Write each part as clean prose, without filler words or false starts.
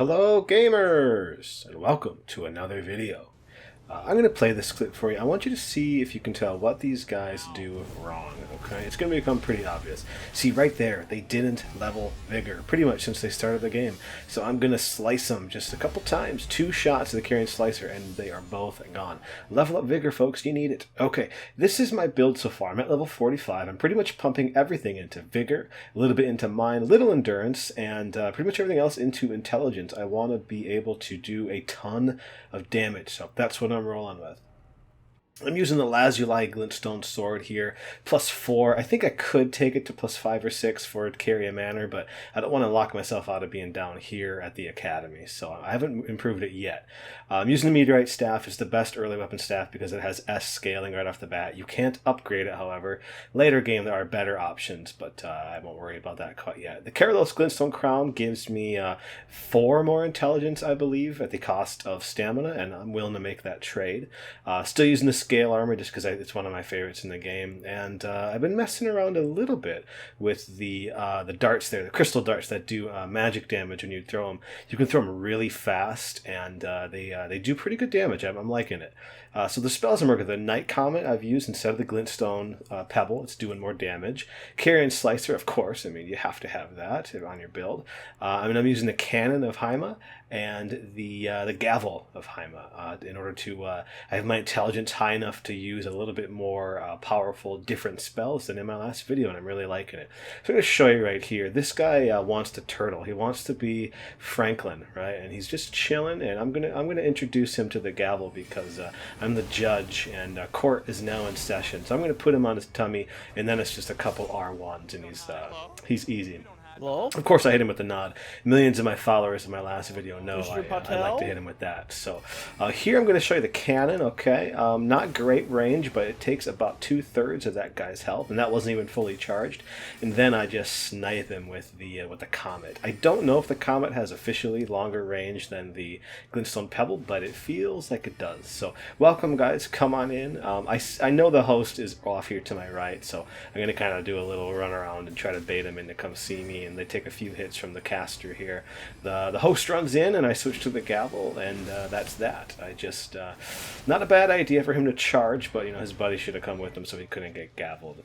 Hello gamers, and welcome to another video. I'm going to play this clip for you. I want you to see if you can tell what these guys do wrong, okay? It's going to become pretty obvious. See, right there, they didn't level Vigor pretty much since they started the game. So I'm going to slice them just a couple times. 2 shots of the Carian Slicer, and they are both gone. Level up Vigor, folks. You need it. Okay, this is my build so far. I'm at level 45. I'm pretty much pumping everything into Vigor, a little bit into Mind, a little Endurance, and pretty much everything else into Intelligence. I want to be able to do a ton of damage, so that's what I'm rolling with. I'm using the Lazuli Glintstone Sword here, +4. I think I could take it to +5 or 6 for Carian Manor, but I don't want to lock myself out of being down here at the Academy, so I haven't improved it yet. I'm using the Meteorite Staff. It's the best early weapon staff because it has S scaling right off the bat. You can't upgrade it, however. Later game there are better options, but I won't worry about that quite yet. The Caralos Glintstone Crown gives me 4 more intelligence, I believe, at the cost of stamina, and I'm willing to make that trade. Still using the Scale Armor just because it's one of my favorites in the game, and I've been messing around a little bit with the darts there, the crystal darts that do magic damage when you throw them. You can throw them really fast, and they do pretty good damage. I'm liking it. So the spells I'm working with, the Night Comet I've used instead of the Glintstone Pebble. It's doing more damage. Carian Slicer, of course. I mean, you have to have that on your build. I'm using the Cannon of Haima and the Gavel of Haima in order to I have my intelligence high enough to use a little bit more powerful different spells than in my last video, and I'm really liking it. So I'm going to show you right here. This guy wants to turtle. He wants to be Franklin, right? And he's just chilling, and I'm gonna introduce him to the Gavel because I'm the judge, and court is now in session. So I'm going to put him on his tummy, and then it's just a couple R1s, and he's easy. Hello? Of course, I hit him with the nod. Millions of my followers in my last video know I Patel? like to hit him with that. So here I'm going to show you the cannon, okay? Not great range, but it takes about 2/3 of that guy's health, and that wasn't even fully charged. And then I just snipe him with the Comet. I don't know if the Comet has officially longer range than the Glintstone Pebble, but it feels like it does. So welcome, guys. Come on in. I know the host is off here to my right, so I'm going to kind of do a little run around and try to bait him in to come see me. And they take a few hits from the caster here. The host runs in, and I switch to the Gavel, and that's that. I just not a bad idea for him to charge, but his buddy should have come with him so he couldn't get gaveled.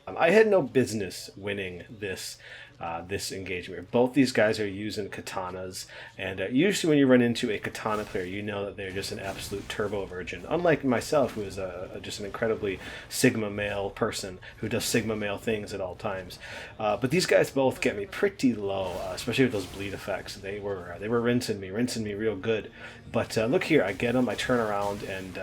I had no business winning this engagement. Both these guys are using katanas, and usually when you run into a katana player, you know that they're just an absolute turbo virgin. Unlike myself, who is just an incredibly Sigma male person who does Sigma male things at all times. But these guys both get me pretty low, especially with those bleed effects. They were rinsing me real good. But look here, I get him, I turn around and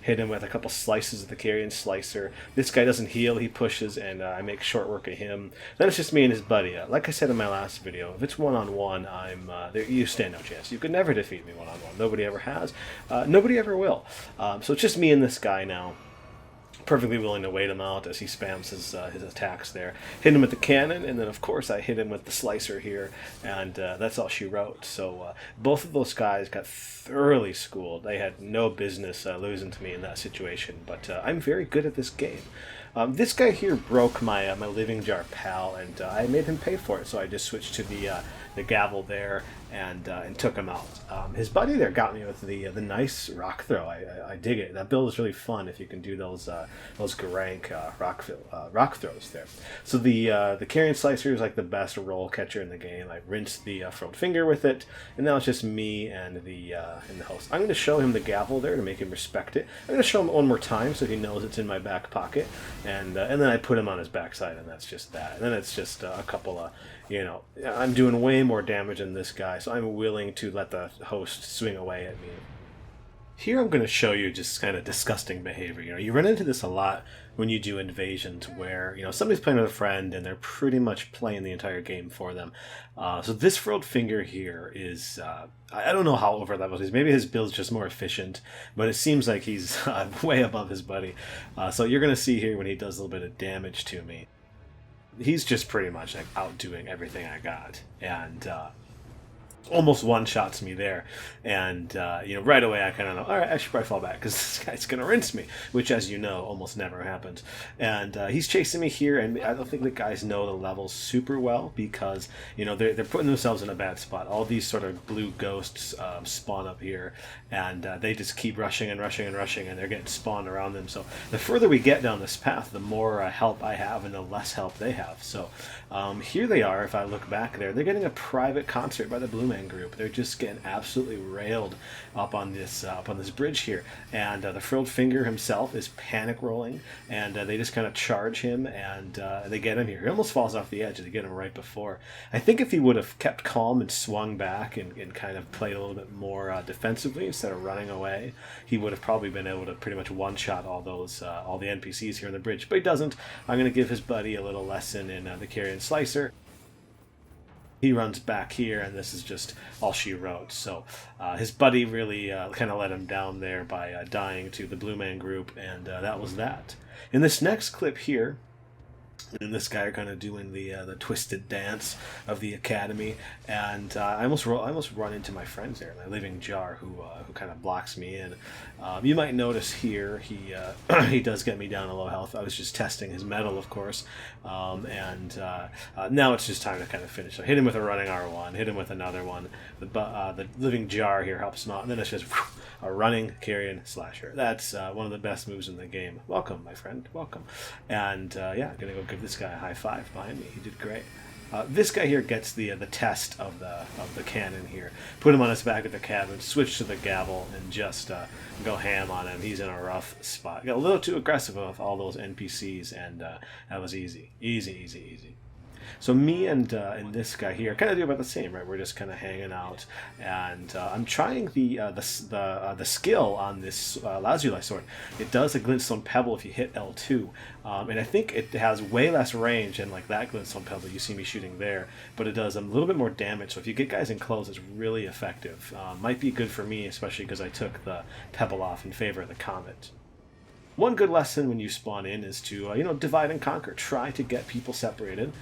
hit him with a couple slices of the Carian Slicer. This guy doesn't heal, he pushes, and I make short work of him. Then it's just me and his buddy. Like I said in my last video, if it's one-on-one, you stand no chance. You could never defeat me one-on-one. Nobody ever has. Nobody ever will. So it's just me and this guy now. Perfectly willing to wait him out as he spams his attacks there. Hit him with the cannon, and then of course I hit him with the slicer here, and that's all she wrote. So both of those guys got thoroughly schooled. They had no business losing to me in that situation, but I'm very good at this game. This guy here broke my Living Jar Pal, and I made him pay for it, so I just switched to the Gavel there and took him out. His buddy there got me with the nice rock throw. I dig it. That build is really fun if you can do those Garank rock throws there. So the Carian Slicer is like the best roll catcher in the game. I rinsed the front finger with it, and now it's just me and the host. I'm going to show him the Gavel there to make him respect it. I'm going to show him one more time so he knows it's in my back pocket, and then I put him on his backside, and that's just that. And then it's just a couple of I'm doing way more damage than this guy, so I'm willing to let the host swing away at me. Here I'm going to show you just kind of disgusting behavior. You run into this a lot when you do invasions where, somebody's playing with a friend and they're pretty much playing the entire game for them. So this frilled finger here is, I don't know how over leveled he is. Maybe his build's just more efficient, but it seems like he's way above his buddy. So you're going to see here when he does a little bit of damage to me. He's just pretty much like outdoing everything I got. And almost one-shots me there, and right away I kind of know, all right, I should probably fall back because this guy's gonna rinse me, which, as you know, almost never happens. And he's chasing me here, and I don't think the guys know the levels super well, because they're putting themselves in a bad spot. All these sort of blue ghosts spawn up here, and they just keep rushing and rushing and rushing, and they're getting spawned around them. So the further we get down this path, the more help I have and the less help they have. So here they are. If I look back there, they're getting a private concert by the Blue Man Group. They're just getting absolutely railed up on this bridge here, and the Frilled Finger himself is panic rolling, and they just kind of charge him, and they get him here. He almost falls off the edge. They get him right before. I think if he would have kept calm and swung back and kind of played a little bit more defensively instead of running away, he would have probably been able to pretty much one-shot all the NPCs here on the bridge. But he doesn't. I'm going to give his buddy a little lesson in the Carian Slicer. He runs back here, and this is just all she wrote. So his buddy really kind of let him down there by dying to the Blue Man Group, and that was that. In this next clip here, and this guy are kind of doing the twisted dance of the academy, and I almost run into my friends there, my living jar, who kind of blocks me in. You might notice here he does get me down to low health. I was just testing his metal, of course, and now it's just time to kind of finish. So hit him with a running R1, hit him with another one. The living jar here helps him out, and then it's just a running Carian slasher. That's one of the best moves in the game. Welcome, my friend, welcome. And gonna go give this guy a high five behind me. He did great. This guy here gets the test of the cannon here. Put him on his back at the cabin, switch to the gavel, and just go ham on him. He's in a rough spot. Got a little too aggressive with all those NPCs, and that was easy. So me and this guy here kind of do about the same, right? We're just kind of hanging out, and I'm trying the skill on this Lazuli sword. It does a glintstone pebble if you hit L2, and I think it has way less range than like that glintstone pebble you see me shooting there, but it does a little bit more damage. So if you get guys in close, it's really effective. Might be good for me, especially because I took the pebble off in favor of the comet. One good lesson when you spawn in is to, divide and conquer. Try to get people separated.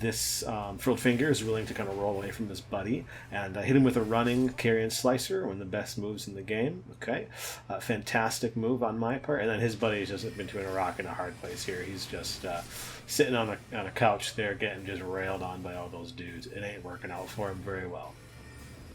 This Frilled Finger is willing to kind of roll away from his buddy, and hit him with a running Carian Slicer, one of the best moves in the game. Okay, fantastic move on my part. And then his buddy's just been between a rock and a hard place here. He's just sitting on a couch there, getting just railed on by all those dudes. It ain't working out for him very well.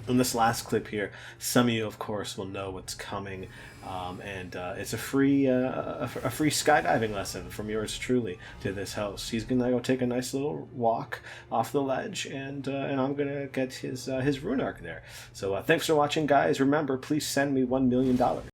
In this last clip here, some of you, of course, will know what's coming, and it's a free skydiving lesson from yours truly to this host. He's gonna go take a nice little walk off the ledge, and I'm gonna get his rune arc there. So thanks for watching, guys. Remember, please send me $1 million.